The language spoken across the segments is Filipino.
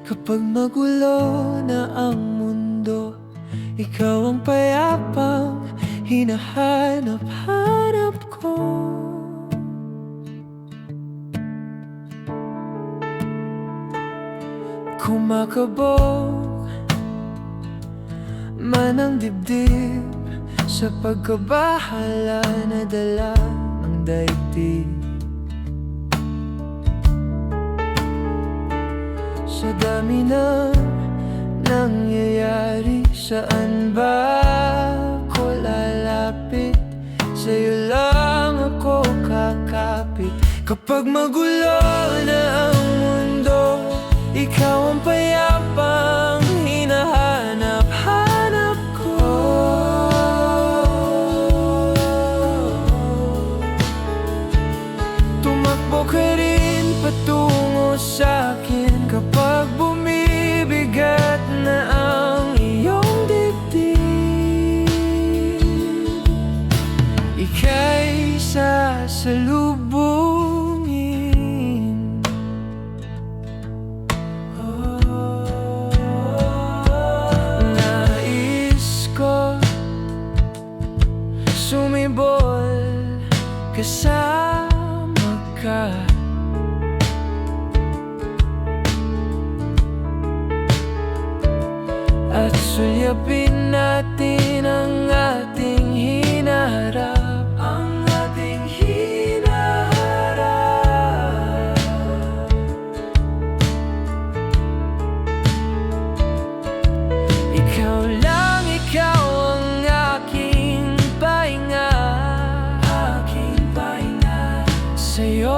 Kapag magulo na ang mundo, ikaw ang payapang hinahanap-hanap ko. Kumakabog man ang dibdib sa pagkabahala na dala ng daigdig. Sa dami na nangyayari, saan ba ako lalapit? Sa'yo lang ako kakapit. Kapag magulo na ang mundo, ikaw ang payapang hinahanap-hanap ko. Tumakbo ka rin patungo sa'kin kapag bumibigat na ang iyong dibdib. Ika'y sasalubungin. Nais ko sumibol kasama ka. At sulyapin natin ang ating hinaharap, ang ating hinaharap. Ikaw lang, ikaw ang aking pahinga, aking pahinga. Sa'yo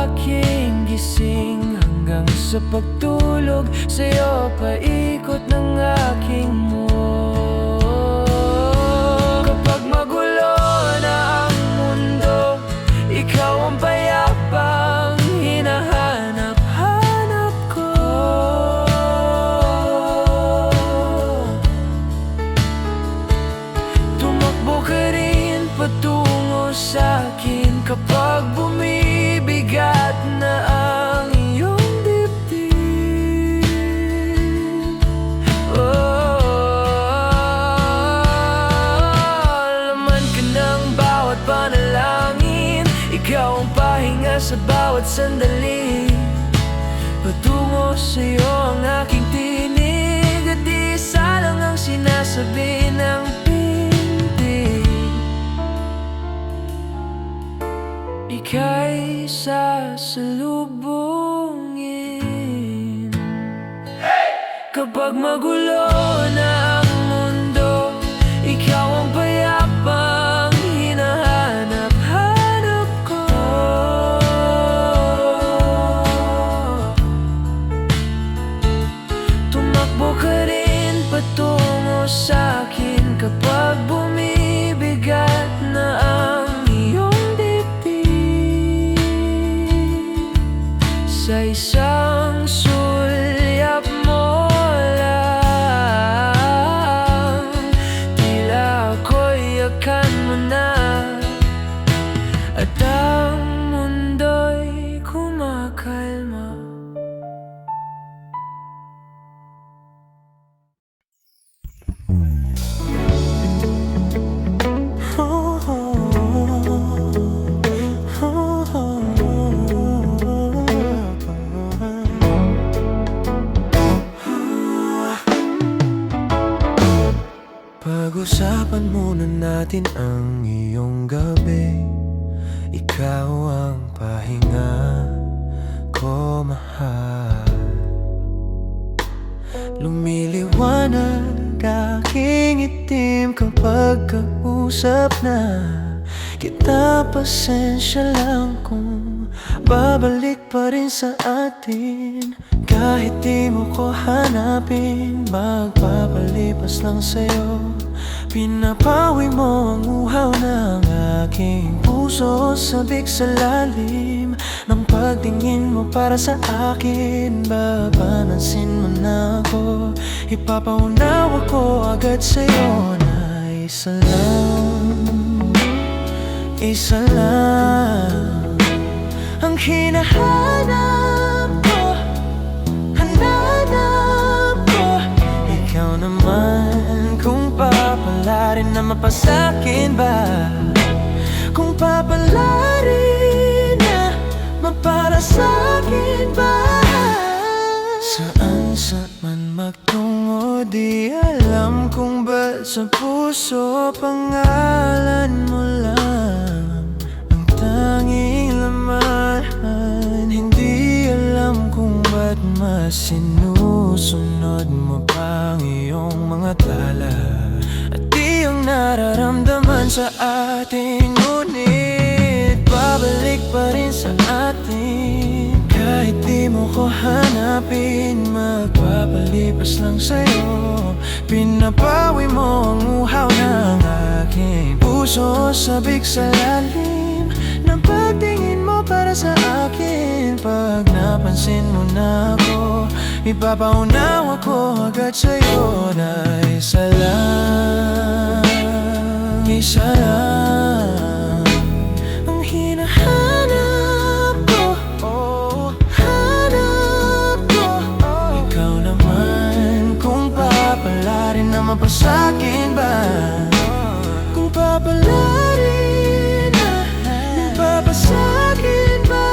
aking gising hanggang sa pagtulog, sa'yo paikot ng aking mundo. Kapag magulo na ang mundo, ikaw ang payapang hinahanap-hanap ko. Tumakbo ka rin patungo sa'kin kapag bumibigat na ang iyong dibdib. Laman ka ng bawat panalangin, ikaw ang pahinga sa bawat sandali. Patungo sa'yo ang aking tinig, at isa lang ang sinasabi ng pintig. Ika'y sasalubungin. Kapag magulo na ang mundo, ikaw ang payapang hinahanap-hanap ko. Tumakbo ka rin patungo sa'kin kapag bumibigat na ang iyong dibdib. Sa isang sulyap mo lang, tila ako'y yakan mo na, at ang mundo'y kumakalma. Pag-usapan muna natin ang iyong gabi. Ikaw ang pahinga ko, mahal. Lumiliwanag aking itim kapag kausap na kita. Pasensya lang kung babalik pa rin sa atin. Kahit di mo ko hanapin, magpapalipas lang sa'yo. Pinapawi mo ang uhaw ng aking puso, sabik sa lalim ng pagtingin mo para sa akin. Babanansin mo na ako, ipapaunawa ko agad sa'yo na isa lang ang hinahanap ko. Hananap mapasakin ba? Kung papalarin na mapara sa'kin ba? Saan man magtungo, di alam kung ba't sa puso pangalan mo lang ang tanging laman. Hindi alam kung ba't mas sinusunod mo pang iyong mga tala at di ang nararamdaman sa atin. Ngunit babalik pa rin sa atin kahit di mo ko hanapin. Magpapalipas lang sa'yo, pinapawi mo ang uhaw ng aking puso. Sabik sa lalim ng pagtingin mo para sa akin. Pag napansin mo na ako, ipapaunawa ko agad sa'yo na isa lang, isa lang ang hinahanap ko. Hanap ko ikaw naman. Kung papalarin na mapasakin ba? Kung papalarin na mapasakin ba?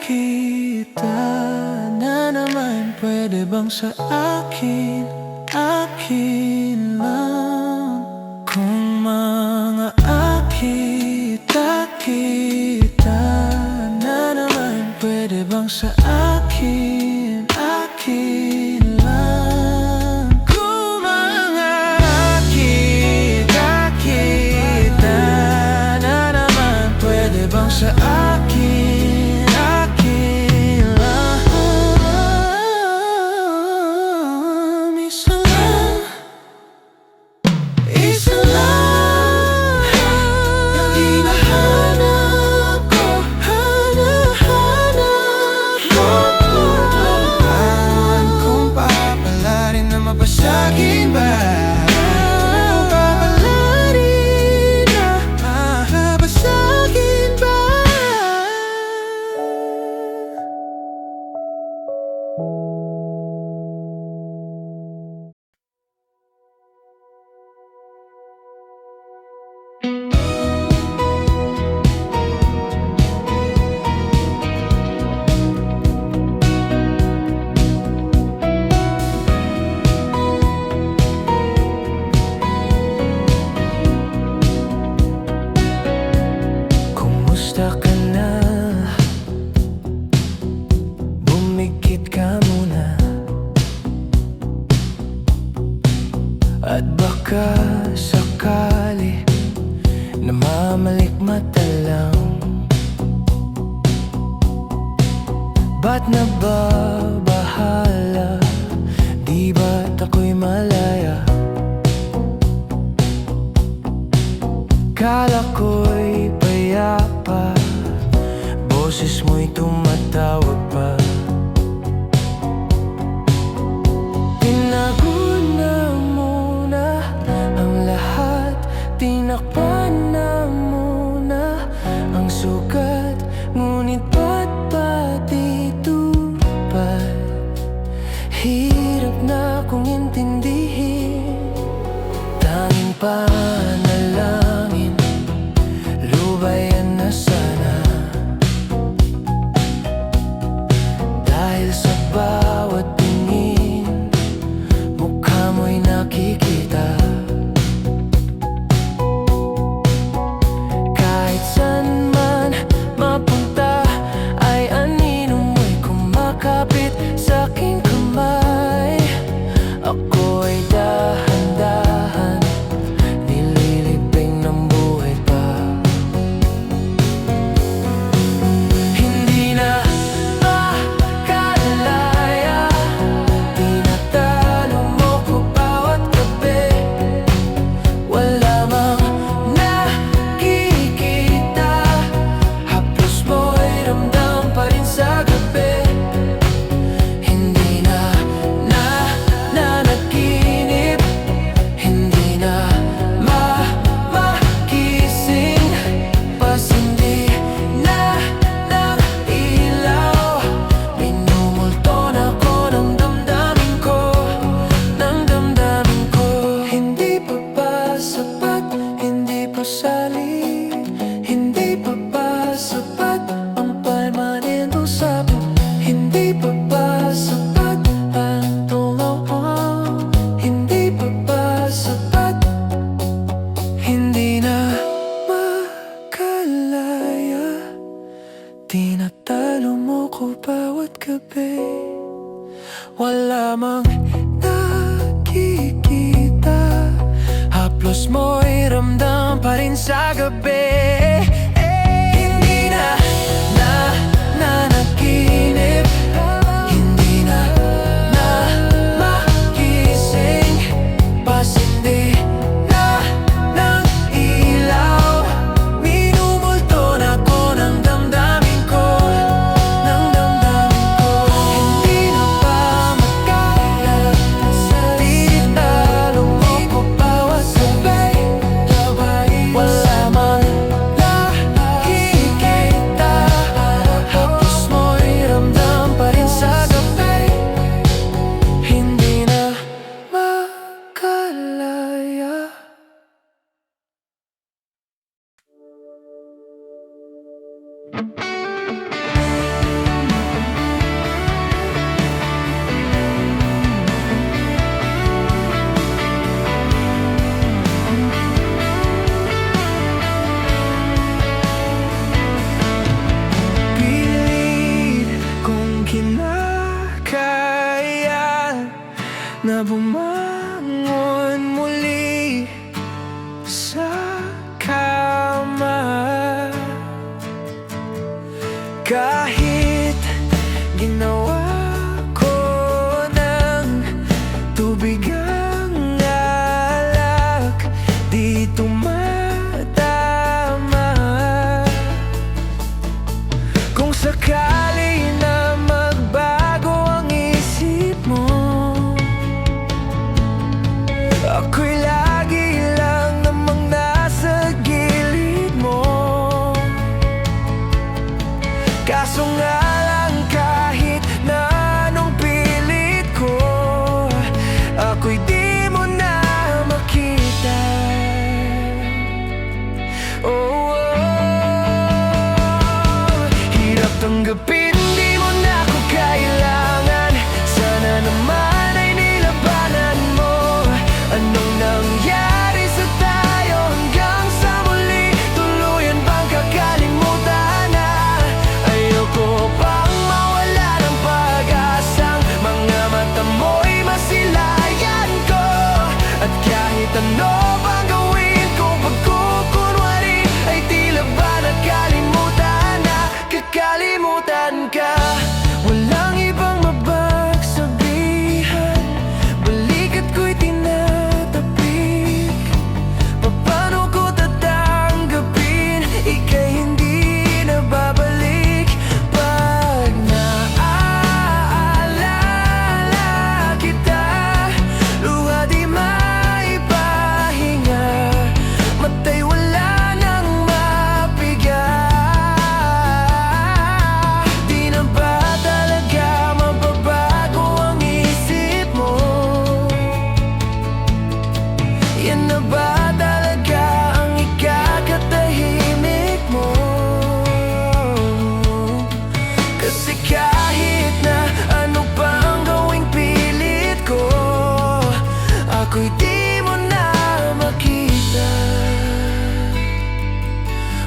Kita na naman, pwede bang sa akin, akin lang? Kung mga kita na naman, pwede bang sa akin, akin lang? Kung mga kita na naman, pwede bang sa akin, mapasakin ba? Papalarin na mapasakin ba? Kumusta ka na? Bumigit ka muna at baka sakali namamalikmata lang. Ba't nababahala? Di ba't ako'y malaya? Kala ko'y payapa, boses mo'y tumatawag pa. Tinago na muna ang lahat, tinakpan na muna ang sugat. Ngunit ba't pati tupad? Hirap na kong intindihin. Tanging panalangin, lubayan na sana. Dahil sa bawat tingin, mukha mo'y nakikita. Kahit saan man mapunta, ay anino mo'y kumakapit sa aking kamay. Ako'y dahan-dahan rin sa gabi. Hindi na nanaginip, hindi na magising, pasindi na ng ilaw. Minumulto na ko ng damdamin ko, ng damdamin ko. Hindi na ba makakaya, di na lumoko bawat sabay. Wala man nakikita, hapos mo'y ramdam pa rin sa gabi. Hindi na makalaya. Pilit kong kinakaya na bumangon muli sa kama. Kahit ginawa ko ng tubig ang alak, di tumatama. Kung sakali na magbago ang isip mo, ako'y lagi lang namang nasa gilid mo. Kaso nga lang kahit na anong pilit ko, ako'y di mo na makita. Oh, hirap tanggapin, di mo na ako kailangan. Sana naman ay nilabanan mo. Anong nangyari sa tayo hanggang sa muli? Tuluyan bang kakalimutan na? Ayoko pang mawala ng pag-asang mga mata mo'y masilayan ko. At kahit ano bang gawin kong pagkukunwari, ay tila ba nakalimutan na, kakalimutan ka. Walang ibang mapagsabihan, balikat ko'y tinatapik. Paano ko tatanggapin, ika'y hindi na babalik? Pag naaalala kita, luha di maipahinga, mata'y wala nang mapiga. Di na ba talaga mababago ang isip mo? Yan na ba talaga ang ikakatahimik mo? Kasi kahit na ano pa ang gawing pilit ko, ako'y di mo na makita.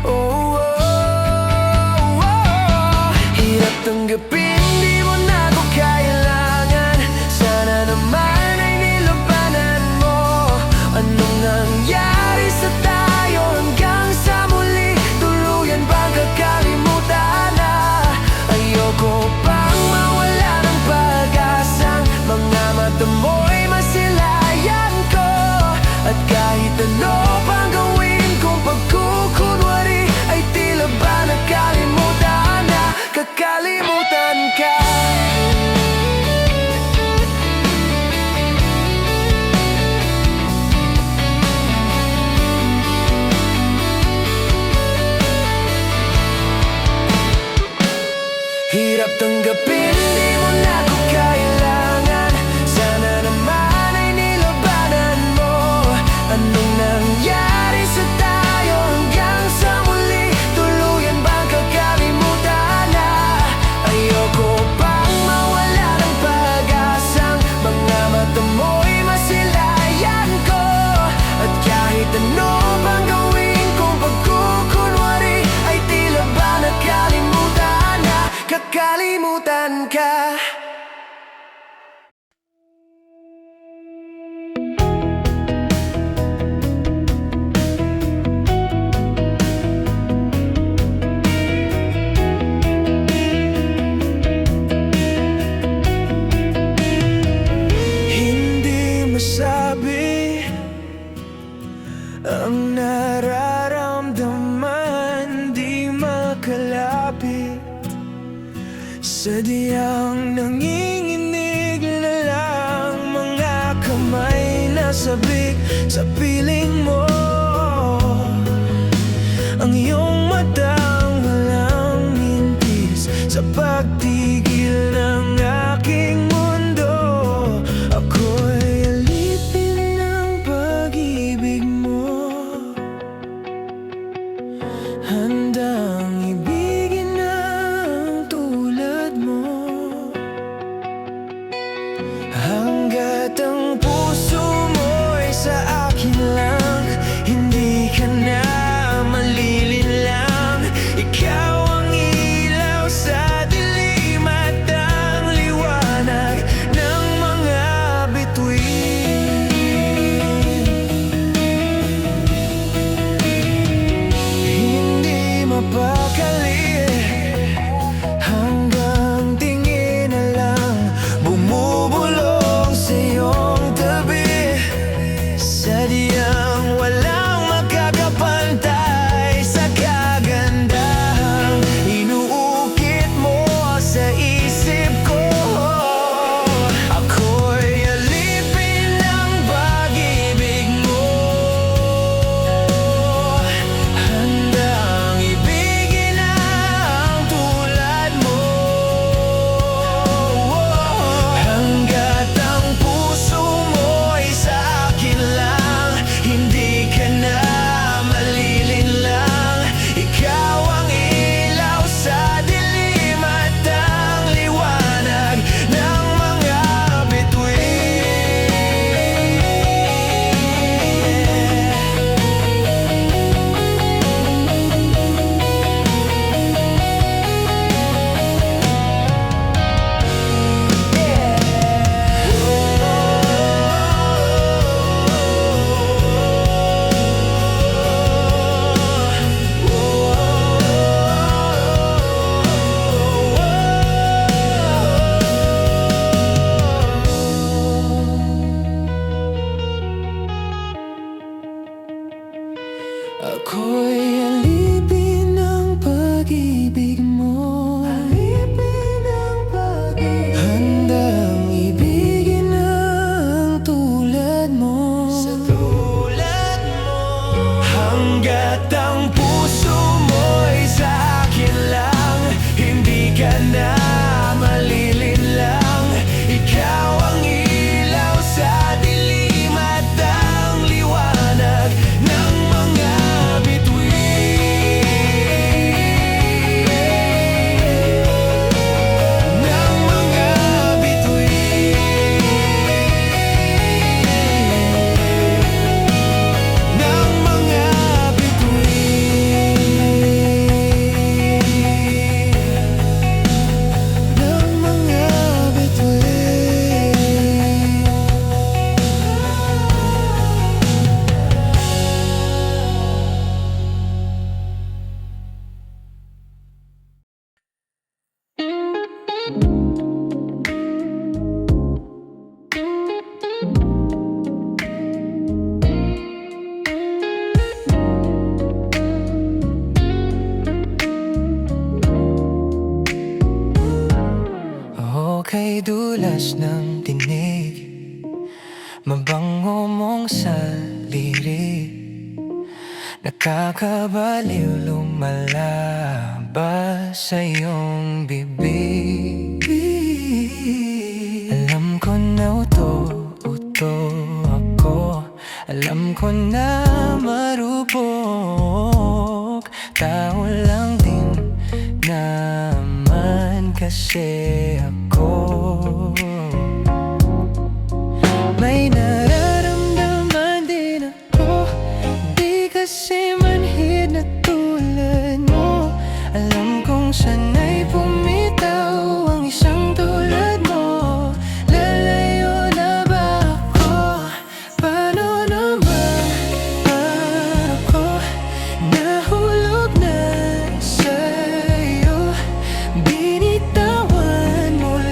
Oh, oh, oh. Hirap tanggapin, di mo na ako kailangan. Sana naman ay nilabanan mo. Anong nangyari sa tayo hanggang sa muli? Tuluyan bang kakalimutan na? Ayoko pang mawala ng pag-asang mga mata mo'y masilayan ko. At kahit ano pang gawin kong pagkukunwari, ay tila ba nakalimutan na, kakalimutan masabi ang nararamdaman, di makalapit. Sadyang nanginginig na lang mga kamay na sabik sa piling mo. Ang iyong matang walang mintis sa pagtigil ng aking mundo. Ako'y alipin ng pag-ibig mo, handang ibigin ang tulad mo. Hanggat ang puso mo'y sa akin lang, hindi ka na malilinlang. Ikaw ang ilaw sa dilim at ang liwanag ng mga bituin. Hindi mapakali, hanggang tingin na lang bumubulong sa iyong tabi. Sadyang walang makakapantay sa kagandahang inuukit mo sa isip ko. Ako'y alipin ng pag-ibig mo, handang ibigin ang tulad mo. Hanggat ang puso mo'y sa akin lang, hindi ka na malilinlang. Ikaw ang ilaw sa dilim at ang liwanag ng mga bituin. Ako'y alipin ng pag-ibig mo, handang ibigin ang tulad mo. Hanggat ang puso mo'y sa akin lang, hindi ka na malilinlang. Ikaw ang ilaw sa dilim at ang liwanag ng mga bituin. Ng mga bituin. Ng mga bituin. Ng mga bituin. Okay, dulas ng tinig, mabango mong saliri, nakakabaliw lumalabas sa iyong bibig. Alam ko na uto ako, alam ko na marupok, tao lang din naman kasi ako. May nararamdaman din ako, di kasi manhid na tulad mo. Alam kong sana'y pumitaw ang isang tulad mo. Lalayo na ba ako? Paano naman ako? Nahulog na sa'yo, binitawan mo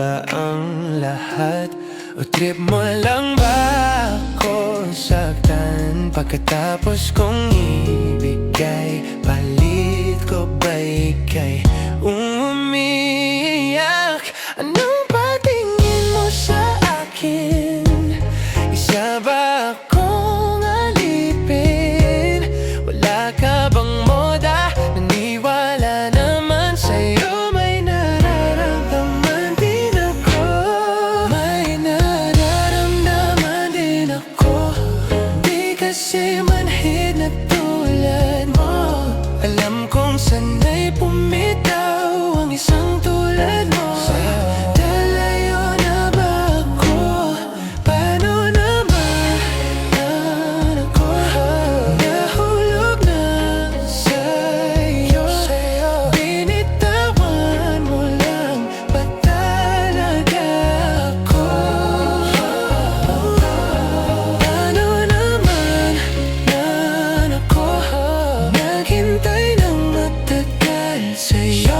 ba ang lahat? O trip mo lang ba ako saktan? Pagkatapos kong ibigay, palit ko ba ika'y umiyak? Anong patingin mo sa akin? Isa ba akong alipin? Wala ka bang moda? Naniwala naman sa'yo. May nararamdaman din ako. May nararamdaman din ako. Di kasi manhid na tulad mo. Alam kong sana'y pumitaw ang isang tulad mo. Dalayo na ba ako? Paano naman ako? Nahulog na sa'yo. Binitawan mo lang ba talaga ako? Paano naman ako? Naghintay ng matagal sa'yo.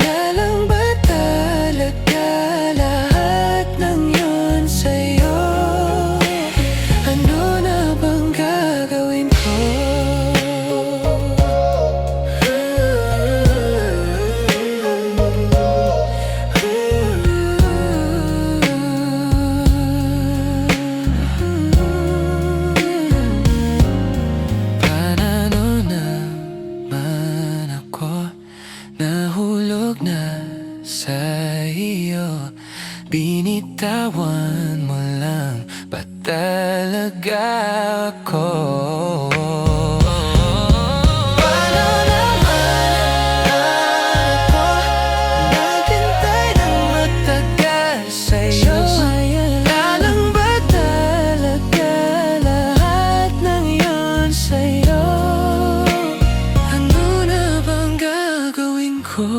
Lalang ba talaga lahat ng yun sa'yo? Ano na bang gagawin ko? Paano naman ako? Nahulog na sa iyo. Binitawan mo lang ba talaga ako? Paano naman ako? Naghintay ng matagal sa'yo. Lalang ba talaga lahat ng yun sa'yo? Ano na bang gagawin ko?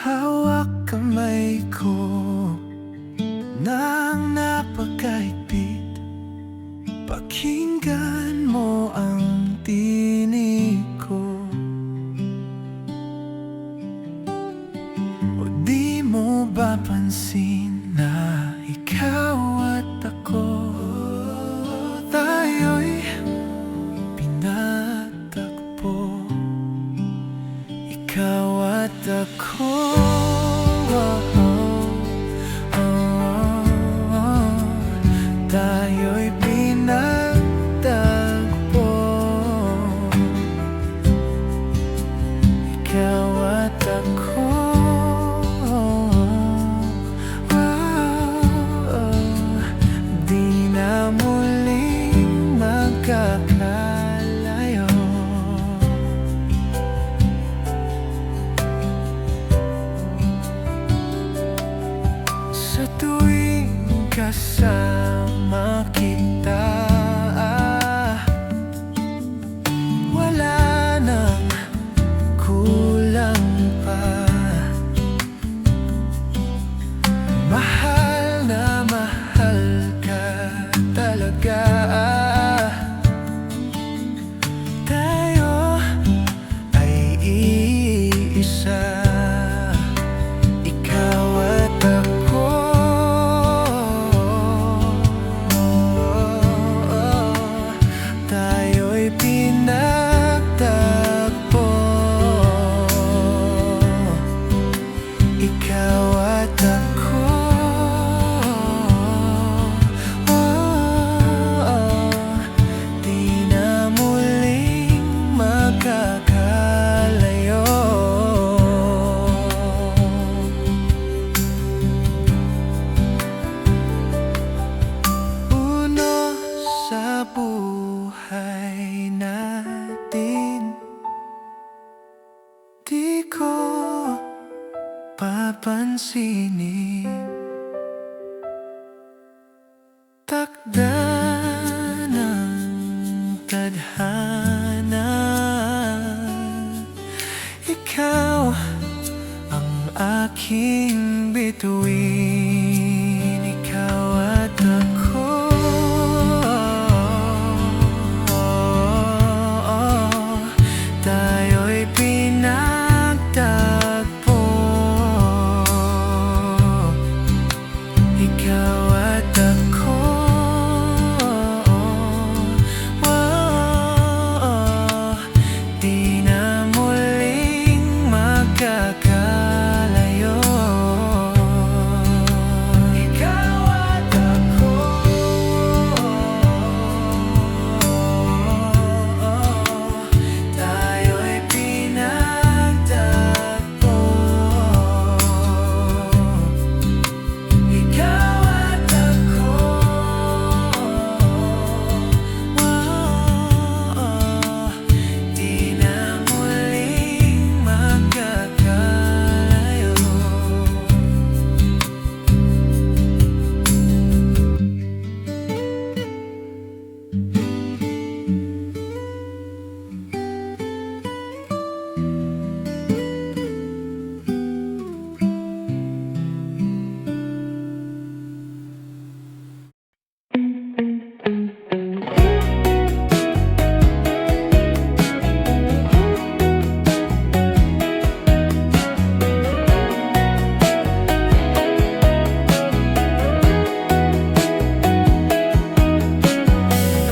Hawak kamay ko nang napakahigpit. Pakinggan mo ang tinig ko. O di mo ba pansin na ikaw at ako tayo'y pinatagpo? Ikaw at ako, tayo'y pinagtagpo. Ikaw at ako, di na muling magkakalayo. Sa tuwing kasama kita, wala nang kulang pa. Mahal na mahal ka talaga. Tayo ay iisa. Ikaw at ako, tayo'y pinagtagpo. Ikaw at ako, di na muling magkakalayo. Uno sa buhay natin, di ko papansinin. Takda ng tadhana ikaw ang aking bituin, ikaw at ako. Tayo'y pinagtagpo, ikaw at ako. Di na muling magkakalayo, ikaw at ako. Tayo'y pinagtagpo, ikaw at ako. Di na muling magkakalayo.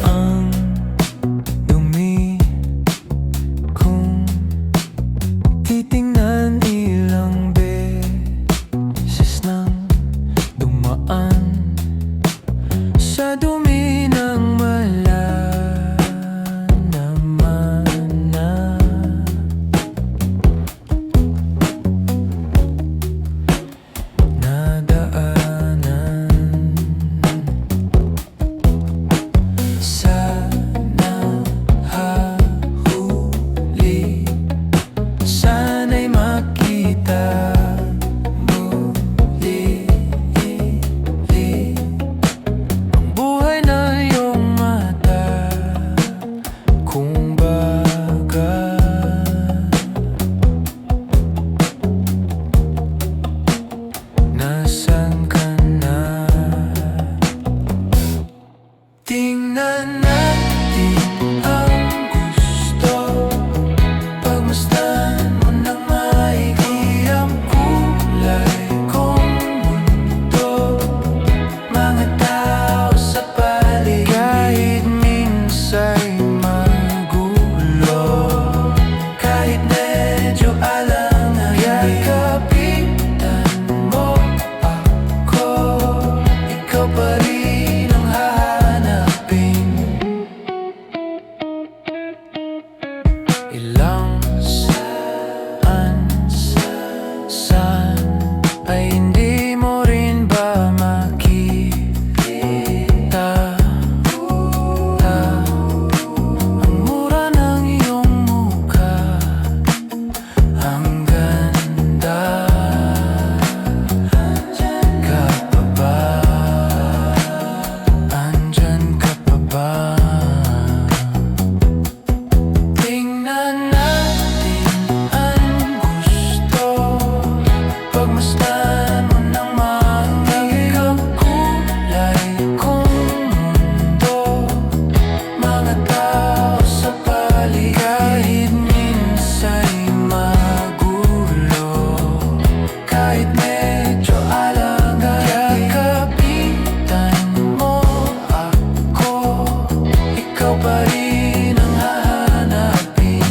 Ang dumi kung titingnan, ilang beses nang dumaan sa dumi ng malalaman na nadaanan. Sana hahuli, sana'y makita muli ang buhay na iyong mata. Kung baga nasan ka na? Tingnan natin ang gusto, pagmasdan mo ng maigi ang kulay kong mundo. Mga tao sa paligid, kahit minsa'y magulo, kahit medyo alanganin, kapitan mo ako, ikaw pa rin ang hahanapin. Ilang saan ay hindi mo rin ba makita? Ang mura ng iyong mukha, ang ganda. Andyan ka pa ba? Andyan ka pa ba? Tingnan natin ang gusto, pagmasdan mo ng maigi ang kulay kong mundo. Mga tao sa paligid, kahit minsa'y magulo, kahit medyo alanganin, kapitan mo ako, ikaw pa rin ang hahanapin.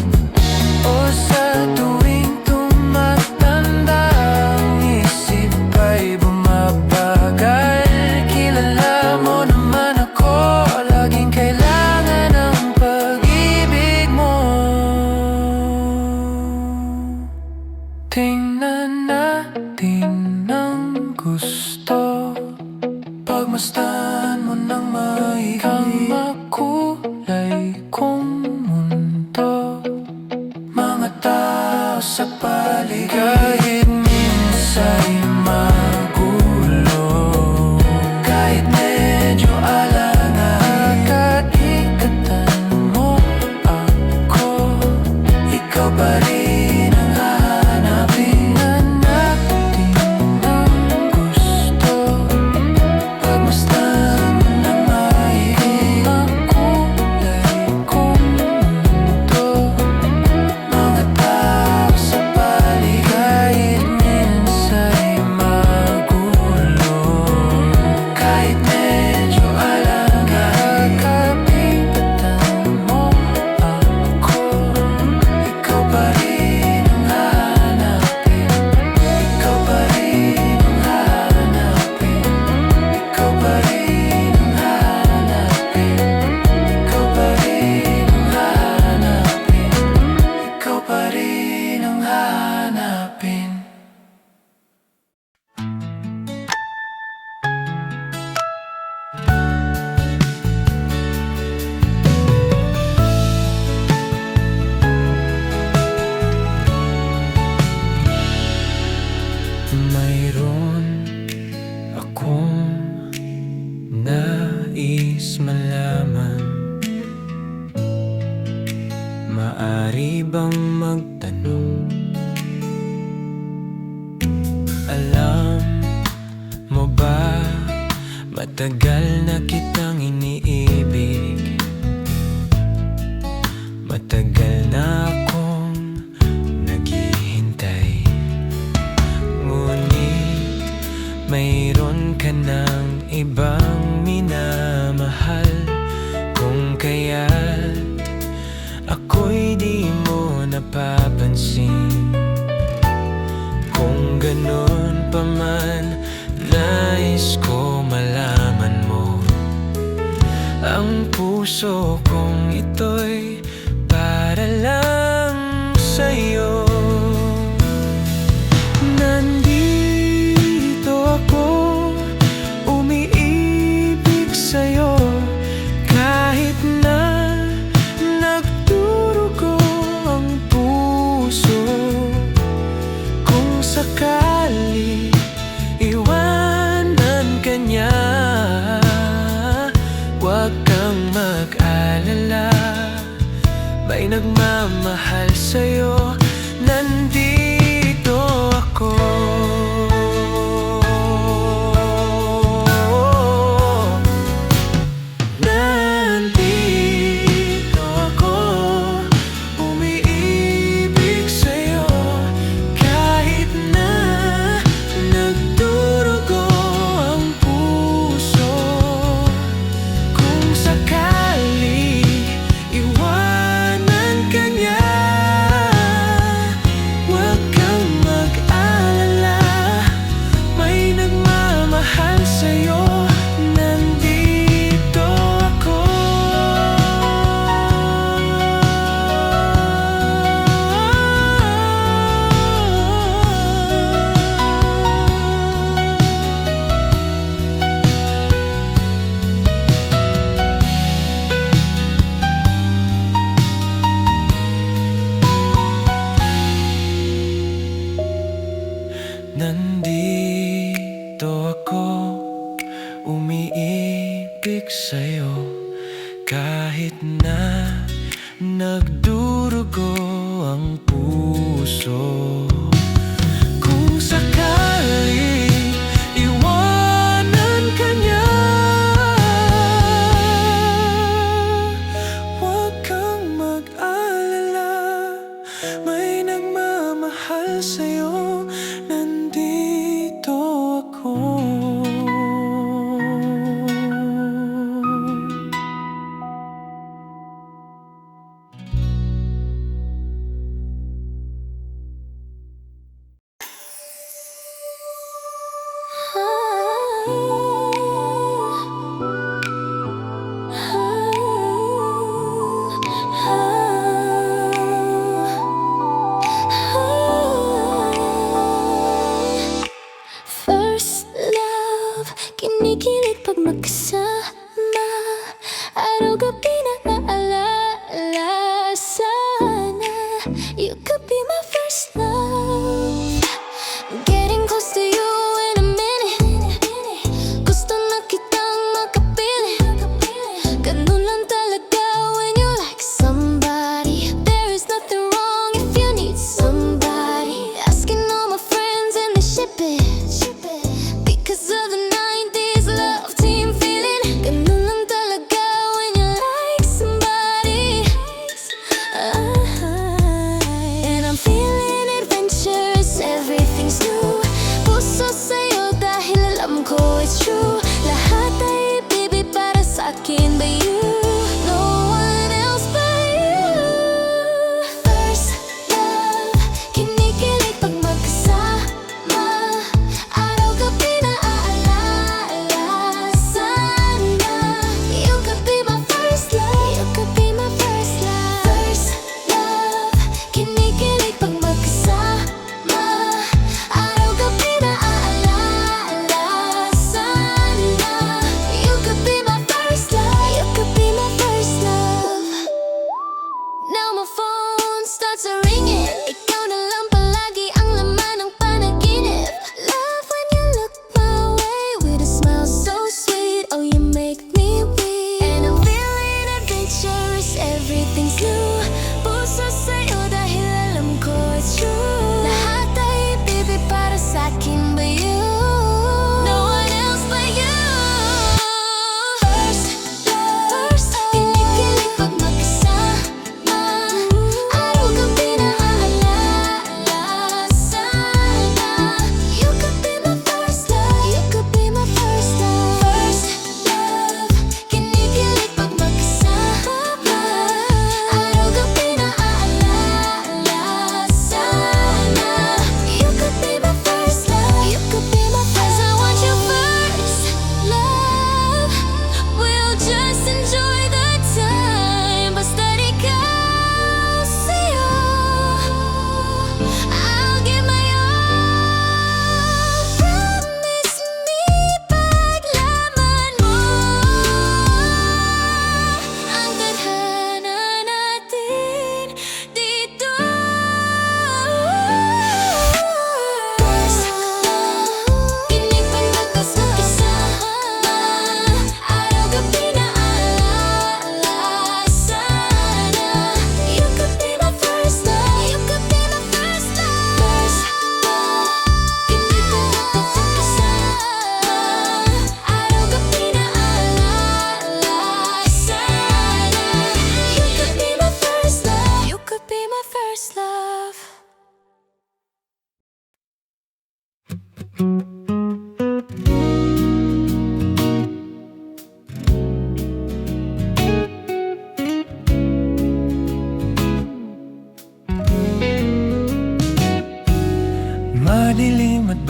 O sa tuwing tumatanda, ang isip ay bumabagal. Kilala mo naman ako, laging kailangan ng pag-ibig mo. Tingnan natin ang gusto, pagmasdan mo ng maigi ang makulay kong mundo. Mga tao sa paligid, kahit minsa'y magulo, kahit medyo alanganin, kaikatan mo ako, ikaw pa rin ang hahanapin. Kahit medyo alangan, kapitan mo ako, ikaw pa rin ang hahanapin. Ikaw pa rin ang hahanapin. Ikaw pa rin ang hahanapin. Ikaw pa rin ang hahanapin. Ikaw pa rin ang hahanapin. Mayroon akong nais malaman. Maari bang magtanong? Alam mo ba, matagal na kitang iniibig. Matagal na akong naghihintay. Ngunit mayroon ka ng ibang minamahal. Kung kaya't ako'y di mo napapansin. Kung ganun pa man, nais ko malaman mo, ang puso kong ito'y para lang sa'yo. Nandito ako, umiibig sa'yo, kahit na nagdurugo ang puso. Kung sakali iwanan ka niya, huwag kang mag-alala, may nagmamahal sa'yo. Nandito ako. Nandito ako, umiibig sa'yo, kahit na nagdurugo ang puso. Kung sakali iwanan ka niya, huwag kang mag-alala, may nagmamahal sa'yo. Nandito ako. Nandito ako, umiibig sa'yo, kahit na nagdurugo ang puso. Kung sakali iwanan ka niya, huwag kang mag-alala, may nagmamahal sa'yo. Nandito ako. First love, kinikilig pag magkasama, araw-gabi na naalala. Sana you could be my first love. Getting close to you in a minute, gusto na kitang makapiling. Ganun lang talaga when you like somebody. There is nothing wrong if you need somebody. Asking all my friends and they ship it, because of the 90s love team feeling.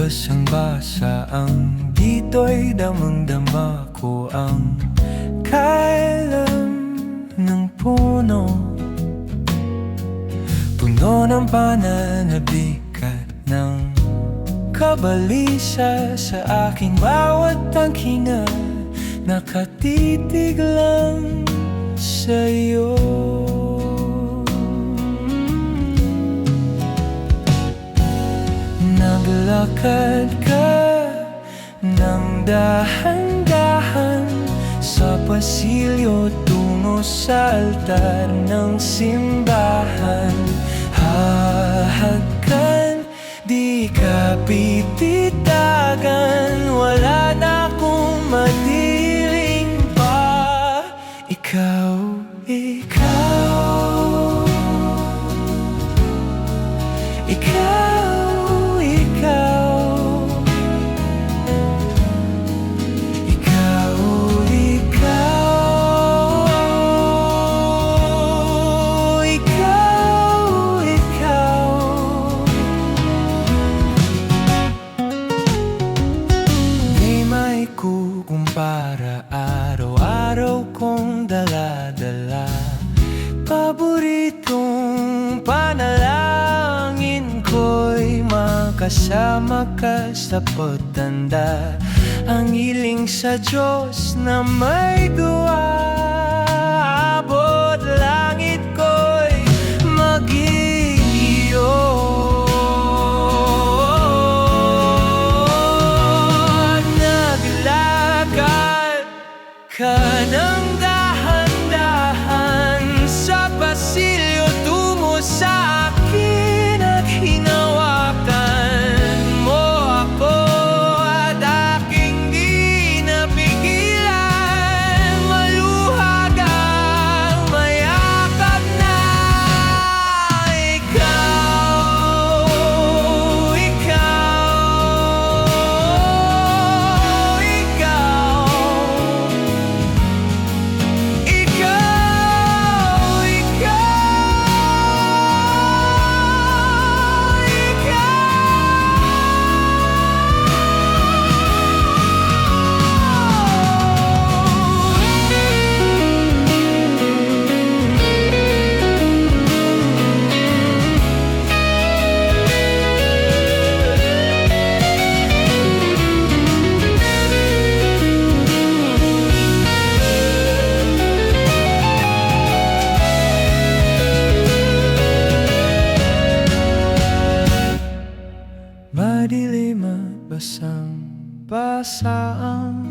basang-basa ang dito'y damang-dama ko ang kailam ng puno, puno ng pananabik at ng kabalisa sa aking bawat tanghinga. Nakatitig lang sa'yo. Naglakad ka ng dahan-dahan sa pasilyo tungo sa altar ng simbahan. Hahagkan, di ka pititagan, wala na akong madiring pa. Ikaw, ikaw, ikaw, ikaw, ikaw, ikaw, ikaw. Di maikukumpara, araw-araw kong dala-dala. Paboritong panalangin ko'y makasama ka sa pagtanda. Ang hiling sa Diyos na may duwa, abot langit ko'y maging iyo. Naglakad ka ng dahan-dahan sa pasilyo tungo sa akin at hinawakan mo ako at aking di napigilan. Maluhag ang mayakap na ikaw, ikaw, ikaw. Madilim at basang-basa ang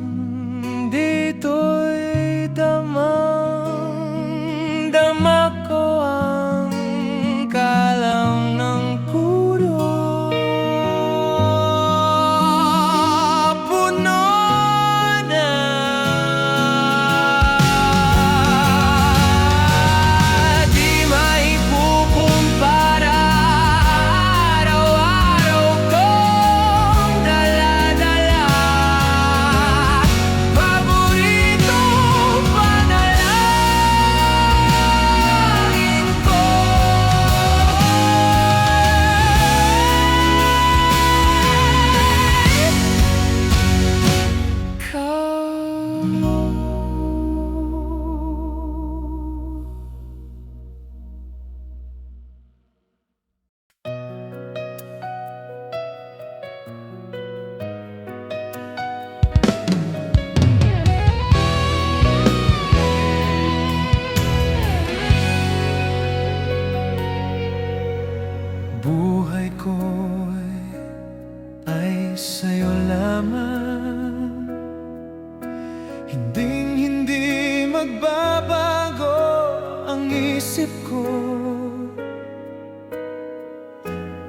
dito'y damang-dama ko ang kalam ng puno, puno na di maikukumpara. Araw-araw kong dala-dala, paboritong panalangin ko. Buhay ko ay sa'yo lamang, hinding-hindi magbabago ang isip ko.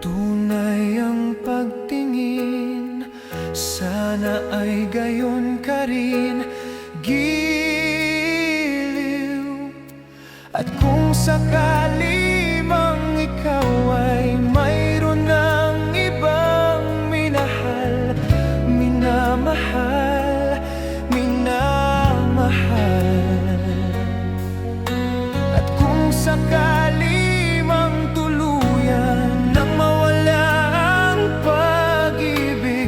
Tunay ang pagtingin, sana ay gayon ka rin. Giliw, at kung sakali mang ikaw ay mayroon ng ibang minahal, minamahal, minamahal. At kung sakali mang tuluyan nang mawala ang pag-ibig,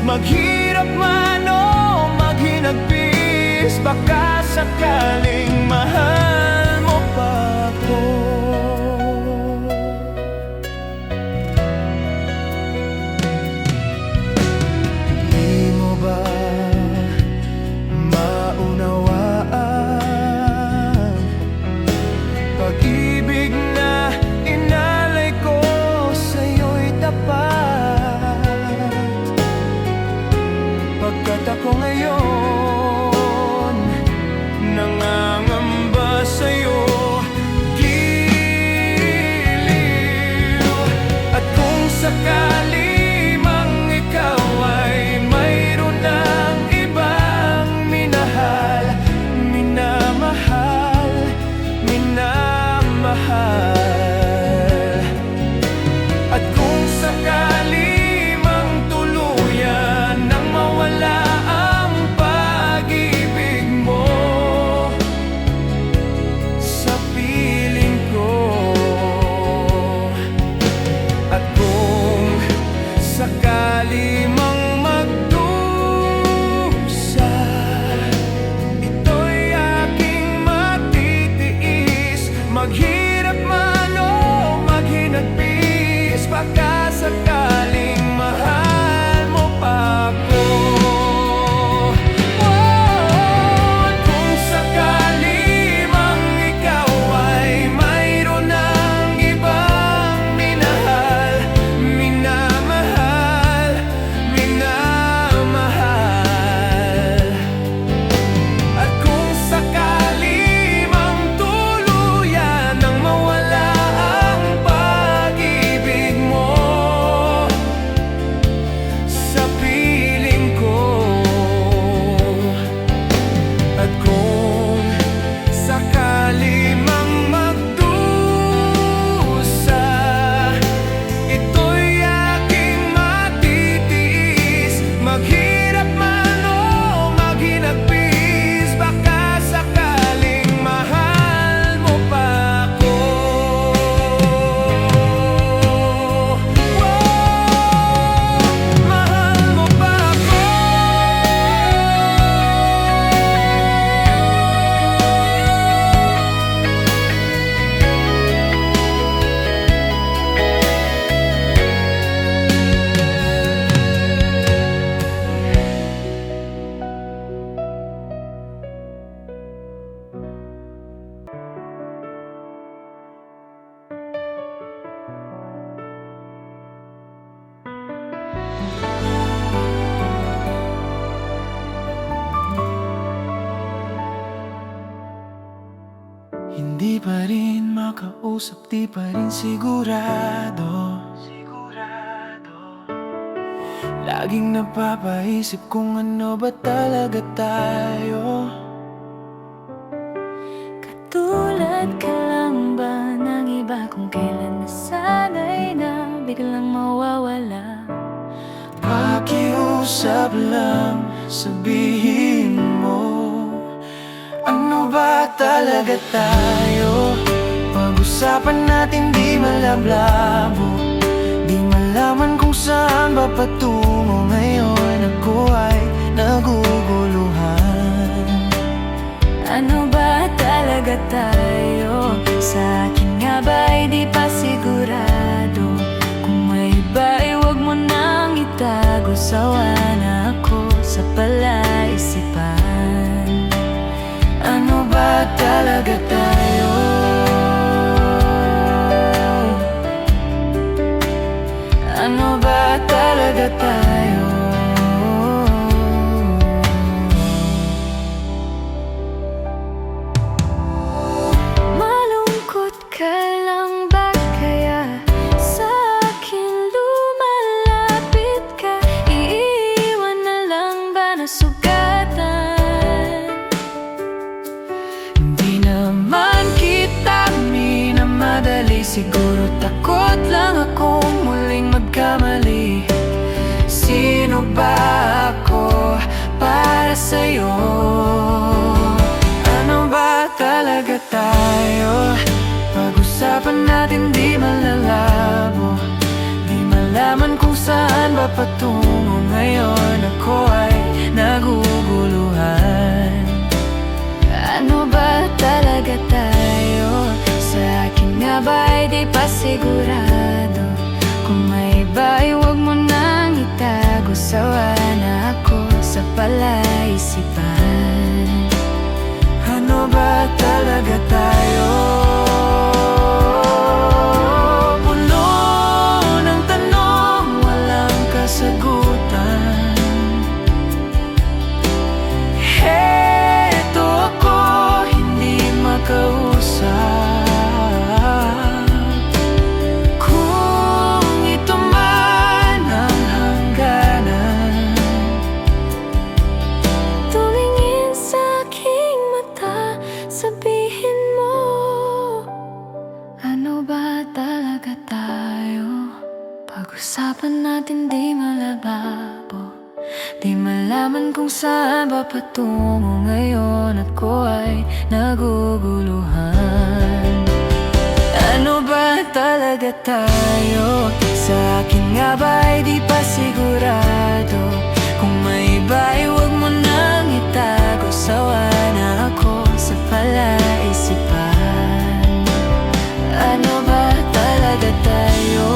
Maghirap man o maghinagpis, baka sakaling mahal mo pa ako. Di mo ba maunawaan pag-ibig na inalay ko sa'yo'y tapat? Pagkat ako ngayon nangangamba sa'yo, giliw. At kung sakali mang ikaw ay mayroon ng ibang minahal, minamahal, minamahal. At kung sakali mang tuluyan nang mawala ang pag-ibig mo sa piling ko, at kung sakali mang magdusa, ito'y aking matitiis. Maghirap man o maghinagpis, baka sakaling mahal mo pa ako. At kung sakali mang ikaw ay mayroon ng ibang minahal, minamahal, minamahal. At kung sakali mang tuluyan nang mawala ang pag-ibig mo sa piling ko, at kung sakali mang magdusa, ito'y aking matitiis. Maghirap man o maghinagpis, baka sakaling mahal mo pa ako. Mahal mo pa ako. Hindi pa rin makausap, di pa rin sigurado. Laging napapaisip kung ano ba talaga tayo. Katulad ka lang ba ng iba kung kailan nasanay na biglang mawawala? Pakiusap lang, sabihin mo, ano ba talaga tayo? Pag-usapan natin di malablabo, di malaman kung saan ba patungo ngayon. Ako ay naguguluhan. Ano ba talaga tayo? Sa akin nga ba'y di pa sigurado? Kung may iba ay huwag mo nang itago. Sawa na ako sa palaisipan. Ano ba talaga tayo? Ano ba talaga tayo? Malungkot ka lang ba kaya? Sa akin lumalapit ka. Iiwan na lang ba nasugatan? Hindi naman kita minamadali, siguro takot lang akong muling magkamali. Sino ba ako para sa'yo? Ano ba talaga tayo? Pag-usapan natin di malalabo, di malaman kung saan ba patungo ngayon. ba'y di pa sigurado? Kung may iba ay huwag mo nang itago. Sawa na ako sa palaisipan. Ano ba talaga tayo? Puno ng tanong, walang kasagutan. Heto ako, hindi makausap. Kung ito man ang hangganan, Tumingin sa aking mata, sabihin mo, ano ba talaga tayo? Pag-usapan natin di malababo, di malaman kung saan ba patungo ngayon. Ako ay naguguluhan. ano ba talaga tayo? Sa akin nga ba'y di pa sigurado? Kung may iba ay huwag mo nang itago. Sawa na ako sa palaisipan. Ano ba talaga tayo?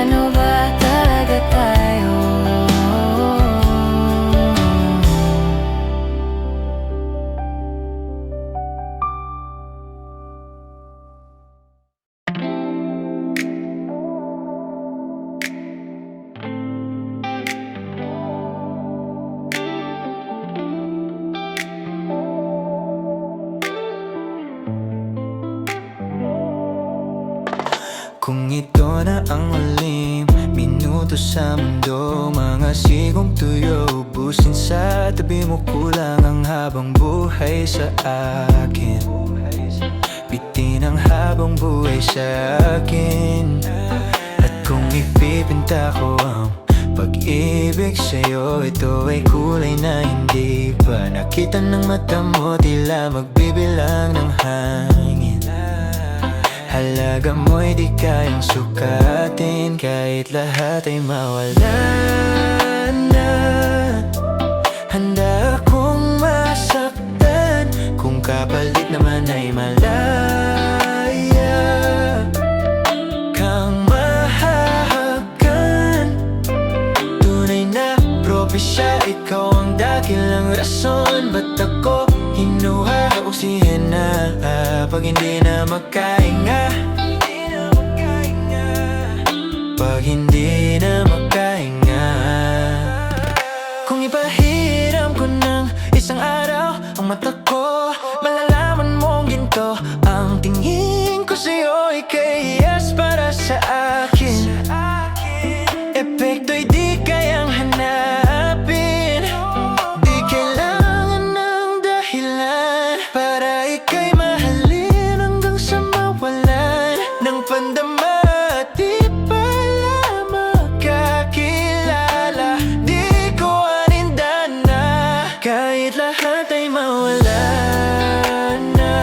Ano ba talaga tayo? Kung ito na ang huling minuto sa mundo, mga sigong tuyo ubusin sa tabi mo. Kulang ang habang buhay sa akin, bitin ang habang buhay sa akin. At kung ipipinta ko ang pag-ibig sa'yo, ito ay kulay na hindi pa nakita ng mata mo. Tila magbibilang ng hangin, halaga mo'y di kayang sukatin. Kahit lahat ay mawala na, handa akong masaktan. Kung kapalit naman ay malaya kang mahahagan. Tunay na propesya, ikaw ang dakilang rason. Ba't ako hinuha o oksihena pag hindi na makahinga? Pag hindi na makahinga. Kung ipahiram ko ng isang araw ang mata ko, malalaman mong ginto ang tingin ko sa'yo. Ikayas para sa akin, epekto'y di kayang hanapin. Di kailangan ng dahilan para ika'y mahalin hanggang sa mawalan ng pandama. Di pala makakilala, di ko anindan na. Kahit lahat ay mawala na,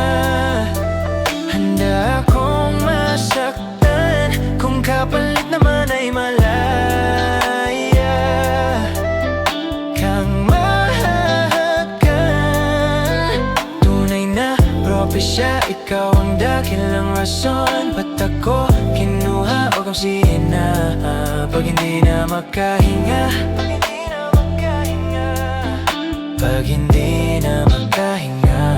handa akong masaktan. Kung kapalit naman ay malaya kang mahahagan. Tunay na propesya, ikaw ang dakilang rason. Ba't ako kinuha o kamsina pag hindi na makahinga? Pag hindi na makahinga.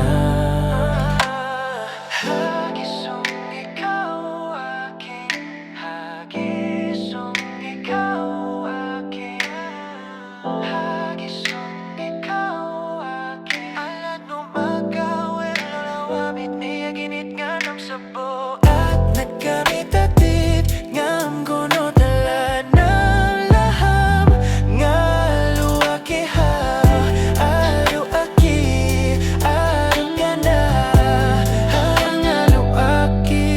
Hagisong ikaw akin, hagisong ikaw akin, hagisong ikaw akin. Alat mo magkawin, lalawabit niya ginit nga ng sabo. At nagkamit atit ngam kuno tala ng laham. Ngaluaki ha, aluaki, alam ka na, ngaluaki.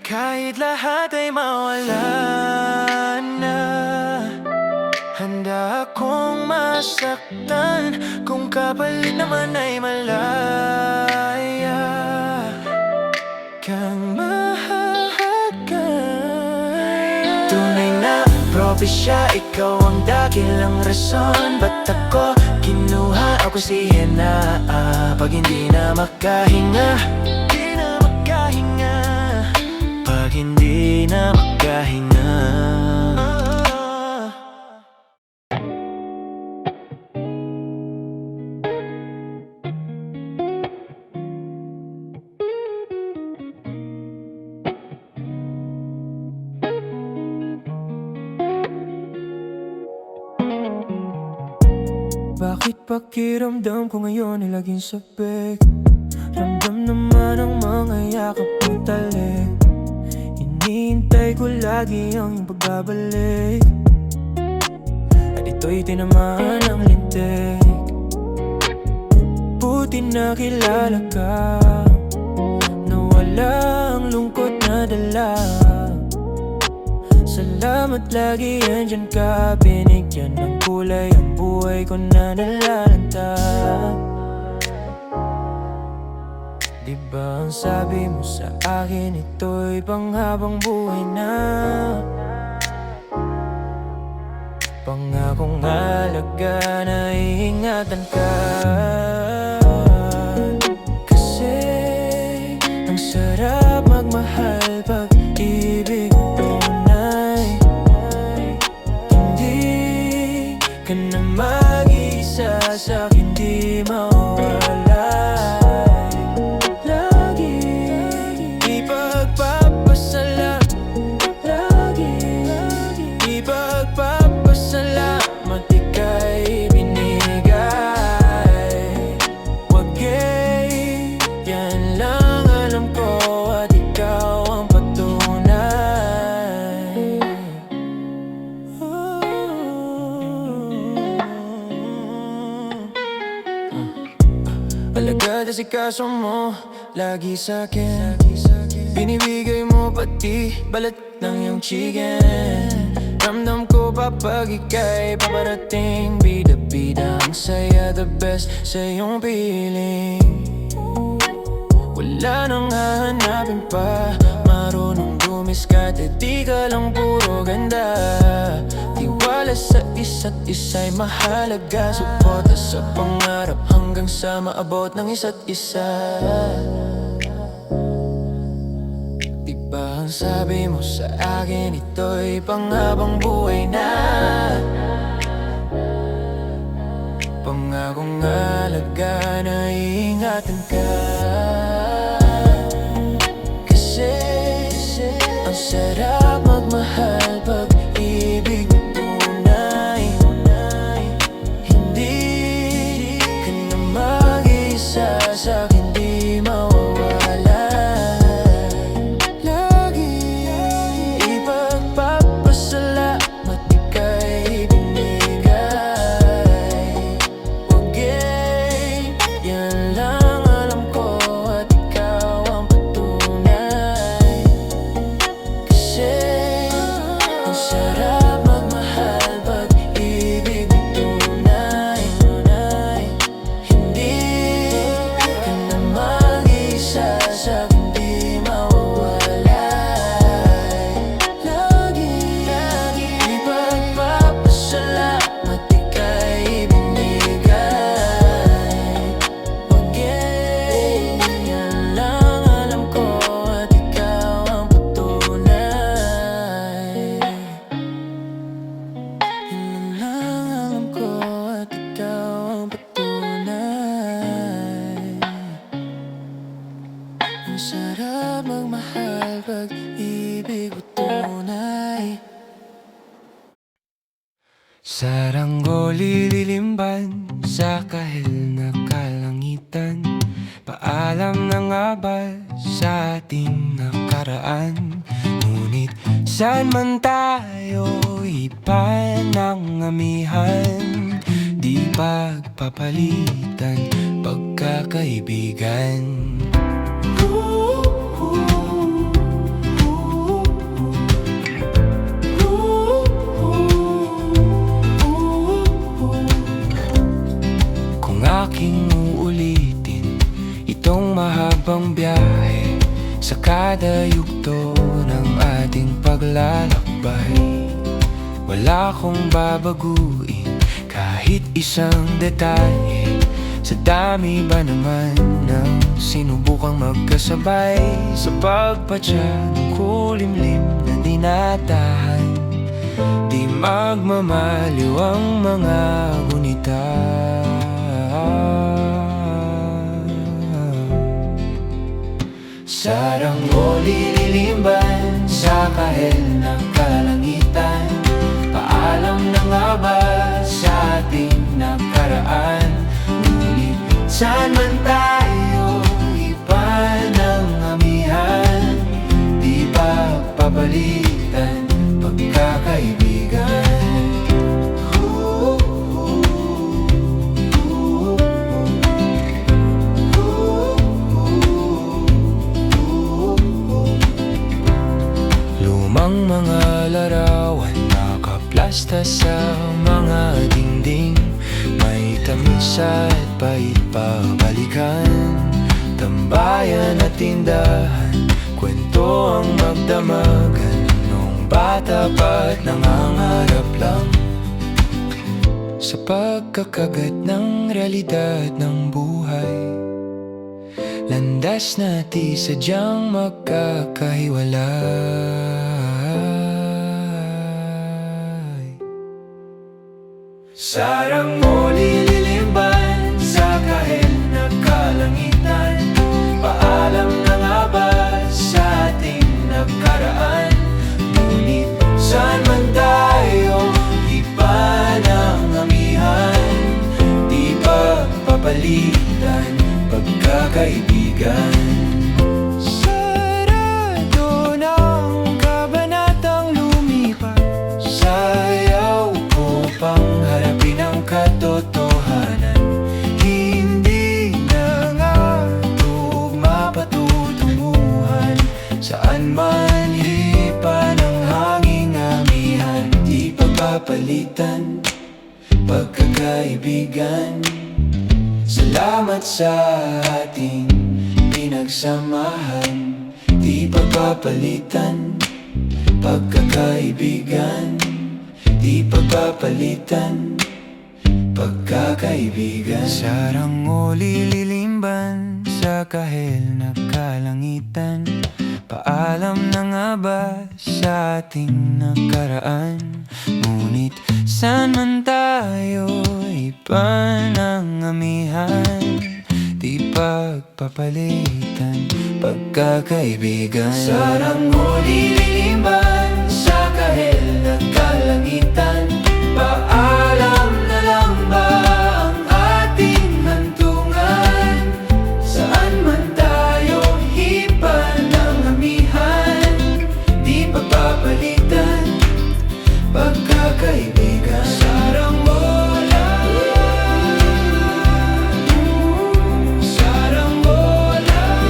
Kahit lahat ay mawala na, handa akong masaktan. Kung kapalit naman ay malaya kang mahahagan. Tunay na propesya, ikaw ang dakilang rason. Ba't ako kinuha o ko si Hena pag hindi na makahinga. Di na makahinga. Pag hindi na makahinga. Bakit pakiramdam ko ngayon ay laging sabik? Ramdam naman ang mga yakap mo talik. Hinihintay ko lagi ang iyong pagbabalik. At ito'y tinamaan ng lintik. Buti na kilala ka, nawala ang lungkot na dala. Salamat lagi andyan ka, binigyan ng kulay ang buhay ko na nalalanta. Diba ang sabi mo sa akin, ito'y panghabang buhay na. Pangakong halaga na iingatan ka. Kasi ang sarap magmahal pag ibig tunay. Hindi ka na mag-isa sa'kin, di mawala. Lagi ipagpapasalamat. Lagi ipagpapasalamat ika'y binigay. Wag yan lang alam ko at ikaw ang patunay. Alagad si kaso mo lagi sa'kin. Binibigay mo pati balat ng iyong chicken. Ramdam ko pa pag ika'y paparating. Bida-bida ang saya, the best sa iyong piling. Wala nang hahanapin pa, marunong dumiskat at di ka lang puro ganda. Tiwala sa isa't isa'y mahalaga. Suporta sa pangarap hanggang sa maabot ng isa't isa. Diba ang sabi mo sa akin, ito'y panghabang buhay na. Pangakong halaga na iingatan ka. Kasi ang sarap magmahal pag ibig mo tunay. Hindi ka na mag-isa sa'kin, di mawawala. Lagi ipagpapasalamat ika'y binigay. Wag yan lang alam ko at ikaw ang patunay. Kasi ang sarap magmahal pag ibig mo tunay. Hindi ka na mag-isa sa'kin, di mawawala. Lagi ipagpapasalamat ika'y binigay. Wag yan lang alam ko at ikaw ang patunay. Yan lang alam ko at ikaw ang patunay. Ang sarap magmahal pag ibig mo tunay. Saranggoli lilimban sa kahil na kalangitan. Paalam na nga ba sa ating nakaraan? Ngunit saan man tayo ipan ang amihan, di pagpapalitan pagkakaibigan. Kung aking uulitin itong mahabang biyahe sa kada yugto ng ating paglalakbay, wala akong babaguin kahit isang detalye. Sa dami ba naman ng sinubukang magkasabay sa pagpadya ng kulimlim na dinatahan, di magmamaliw ang mga gunita. Sarang mo lililimban sa kahel ng kalangitan. Paalam na nga ba sa ating nakaraan? Ngunit saan man tayo iba ng amihan, di ba papalitan pagkakaibigan? Lumang mga larawan nakaplasta sa mga dingding, may tamis at pait pabalikan. Tambayan at tindahan, kwento ang magdamagan, nung bata pa't nangangarap lang sa pagkakagat ng realidad ng buhay. Landas na di sadyang magkakahiwalay. Sarang mo lililimban sa kahel na kalangitan. Paalam na nga ba sa ating nakaraan? Ngunit saan man tayo iba ng amihan, di ba papalitan pagkakaibigan? Sarado ng kabanatang lumipat, sayaw ko pang harapin ang katotohanan. Hindi na nga tugma patutunguhan, saan man hipa ng hanging amihan, di pagpapalitan pagkakaibigan. Salamat sa ating pinagsamahan, di pagpapalitan pagkakaibigan, di pagpapalitan pagkakaibigan. Sarang mo lililimban sa kahel na kalangitan. Paalam na nga ba sa ating nakaraan? Ngunit saan man tayo iba ng amihan, di pagpapalitan pagkakaibigan. Sarang mo lililimban sa kahel na kalangitan. Paalam na lang ba ang ating hantungan? Saan man tayo iba ng amihan, di pagpapalitan pagkakaibigan. Sarang mo lang, sarang mo lang,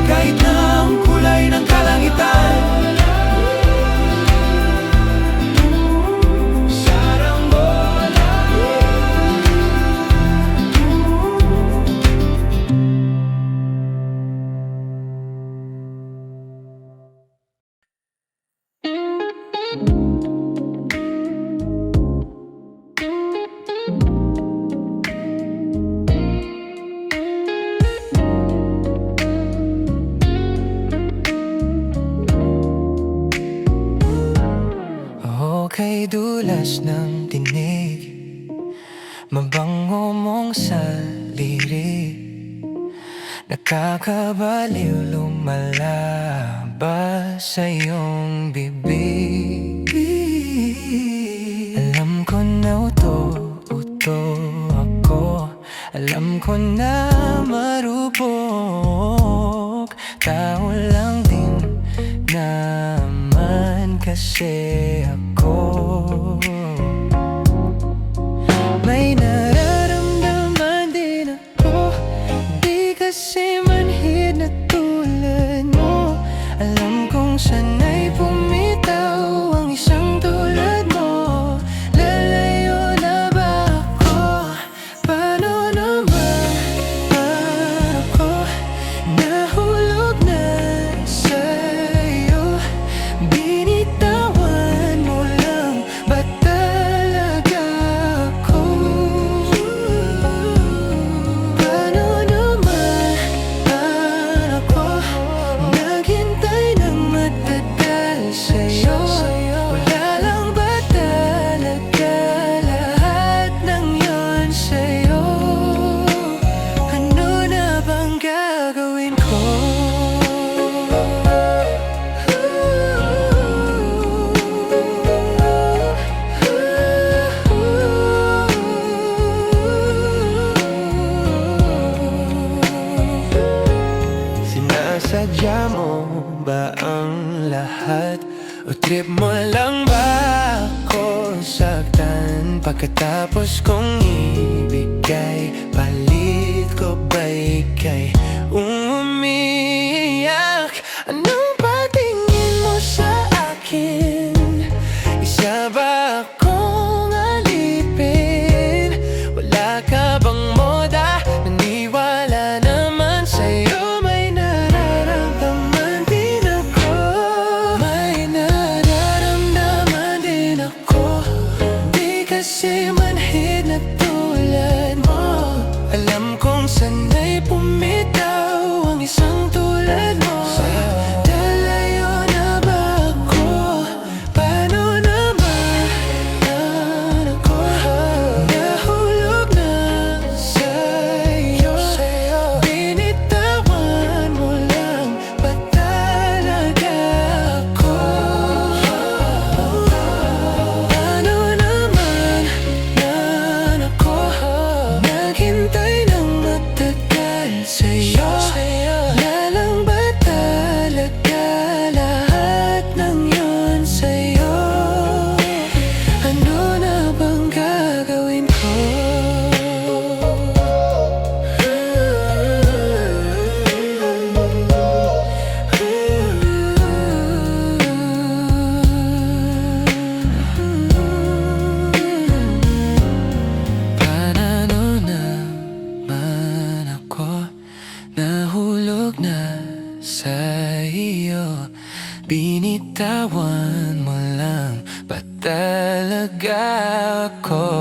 kahit na ang kulay ng kalangitan. Sarang mo lang. Okay, dulas ng tinig, mabango mong saliri, nakakabaliw lumalabas sa iyong bibig. Alam ko na uto ako, alam ko na marupok, tao lang din naman kasi ako. May nararamdaman din ako, di kasi manhid na tulad mo. Alam kong sanay pumitaw ang isang tulad mo. Lalayo na ba ako? Paano naman ako nahulog na sa'yo? Binitawan mo lang ba talaga ako? lahat? O trip mo lang ba ako saktan? Pagkatapos kong ibigay, palit ko ba ika'y umiyak? Anong patingin mo sa akin? Isa ba akong alipin? Wala ka bang moda? Naniwala naman sa'yo. May nararamdaman din ako. May nararamdaman din ako. Di kasi manhid na tulad mo. Alam kong sana'y pumitaw ang isang tulad mo. Dalayo na ba ako? Paano naman ako? Nahulog na sa'yo. Binitawan mo lang ba talaga ako? Paano naman ako? Naghintay ng matagal sa'yo. Lalang ba talaga lahat ng yun sa'yo? Ano na bang gagawin ko? Paano naman ako? Nahulog na sa iyo. Binitawan mo lang ba talaga ako?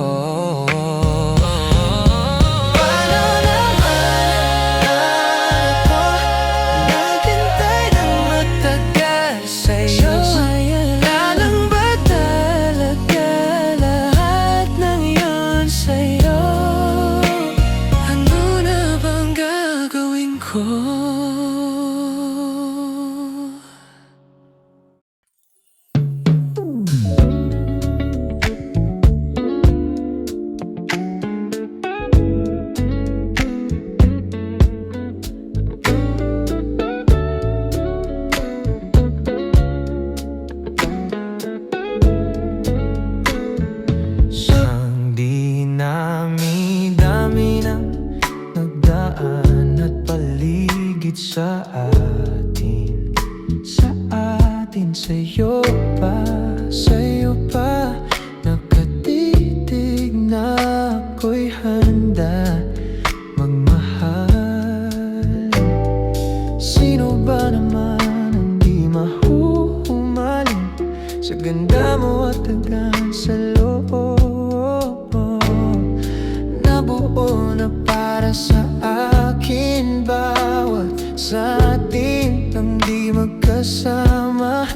Paano naman ako? Naghintay ng matagal sa'yo. Lalang ba talaga lahat ng yun sa'yo? Ano na bang gagawin ko? Ang dinami-dami na nagdaan at paligid sa atin. Sa atin, sa'yo pa nakatitig na ako'y handa magmahal. Sino ba naman ang di mahuhumaling sa ganda mo at tagaan sa loob? Nabuo na para sa akin bawat sa atin ang di magkasama.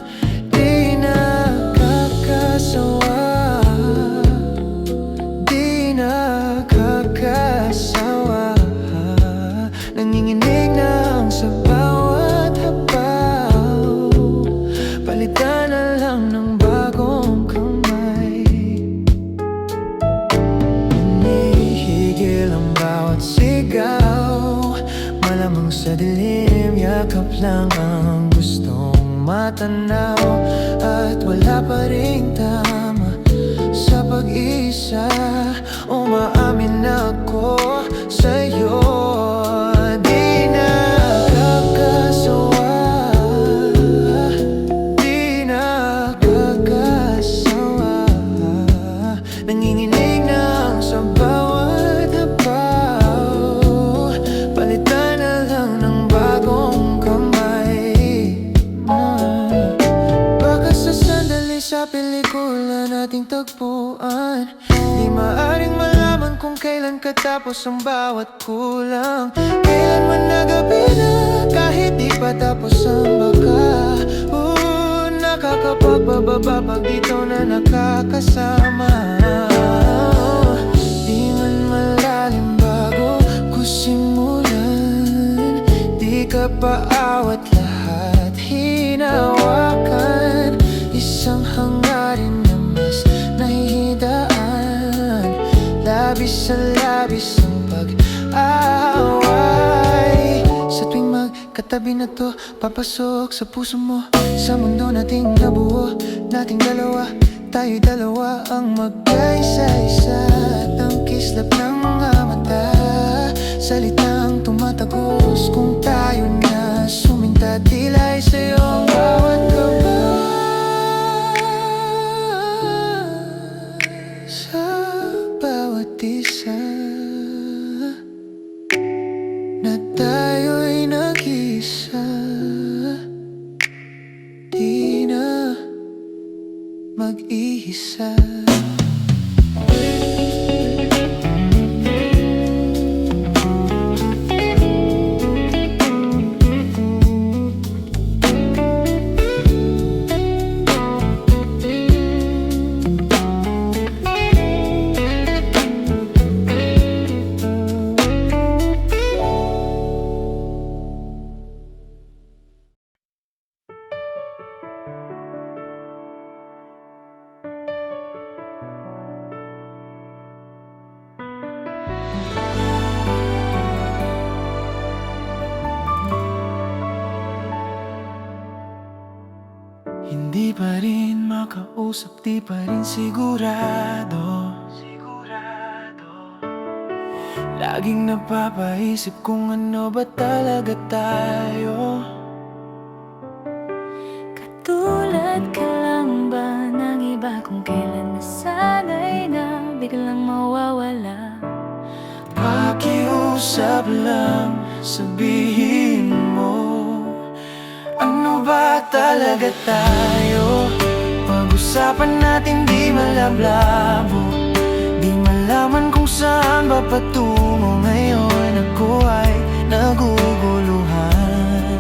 Di nakakasawa, di nakakasawa. Nanginginig na sa bawat habaw. Palitan na lang ng bagong kamay. Hinihigil ang bawat sigaw. Malamang sa dilim, yakap lang ang gustong matanaw. At wala pa ring tama sa pag-isa. Umaamin ako sa'yo. Di nakakasawa, di nakakasawa. Nanginginig na sa bawat habaw. Palitan na lang ng bagong kamay. Baka sa sandali sa pelikula nating tagpuan, di maaring malaman kung kailan katapos ang bawat kulang. Kailan man na gabi na, kahit di pa tapos ang baka. Nakakapagpababa pag dito na nakakasama. Di man malalim bago ko simulan. Di ka paawat lahat hinawakan. Isang hangarin na mas nahihidaan. Labis sa labis ang pag-away. Sa tuwing magkatabi tabi na to, papasok sa puso mo. Sa mundo nating nabuo, nating dalawa, tayo'y dalawa ang magkaisa-isa. At ang kislap ng mga mata, salitang tumatagos. Kung tayo na suminta, tila ay sa'yo ang bawat gawin. Sa bawat isa na tayo'y nag-isa, di na mag-iisa. Hindi pa rin makausap, di pa rin sigurado. Laging napapaisip kung ano ba talaga tayo. Katulad ka lang ba ng iba kung kailan nasanay na biglang mawawala? Pakiusap lang, sabihin mo, ano ba talaga tayo? Pag-usapan natin di malablabo, di malaman kung saan ba patungo ngayon. Ako ay naguguluhan.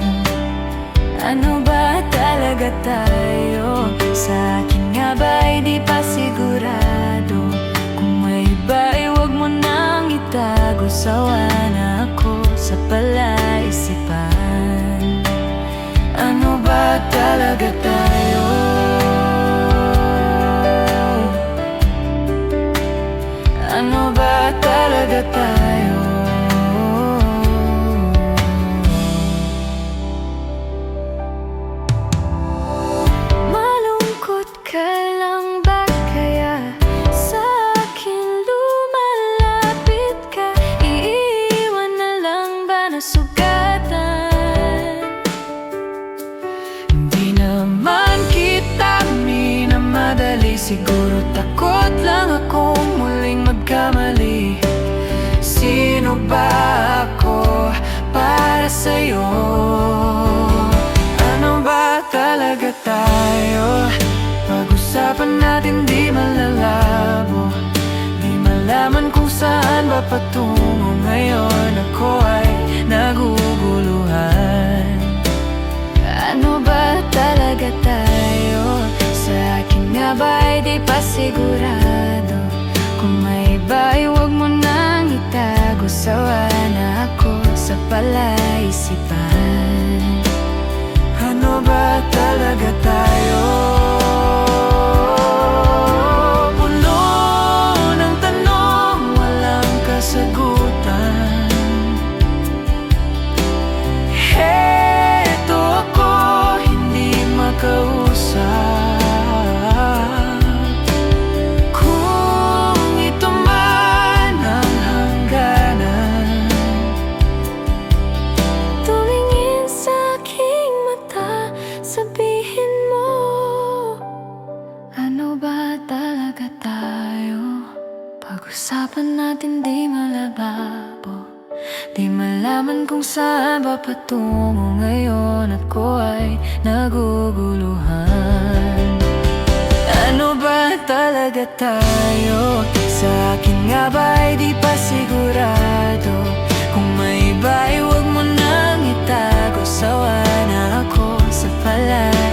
Ano ba talaga tayo? Sa akin nga ba'y di pa sigurado? Kung may iba ay huwag mo nang itago. Sawa na ako sa palaisipan. Ano ba talaga tayo? Ano ba talaga tayo? Malungkot ka lang ba kaya? Sa akin lumalapit ka. Iiwan na lang ba na sugatan? Hindi naman kita minamadali. Siguro takot lang akong muling magkamali. Sino ba ako para sa'yo? Ano ba talaga tayo? Pag-usapan natin di malalabo, di malaman kung saan ba patungo ngayon. Ako ay naguguluhan. Ano ba talaga tayo? Sa akin nga ba'y di pa sigurado? Kung may iba ay huwag mo nang itago. Sawa na ako sa palaisipan. Ano ba talaga tayo? Puno ng tanong, walang kasagutan. Heto ako, hindi makausap. Kung ito man ang hangganan, Tumingin sa aking mata, sabihin mo, ano ba talaga tayo? Pag-usapan natin di malababo, di malaman kung saan ba patungo ngayon. Ako ay naguguluhan. ano ba talaga tayo? Sa akin nga ba'y di pa sigurado? Kung may iba ay huwag mo nang itago. Sawa na ako sa palay.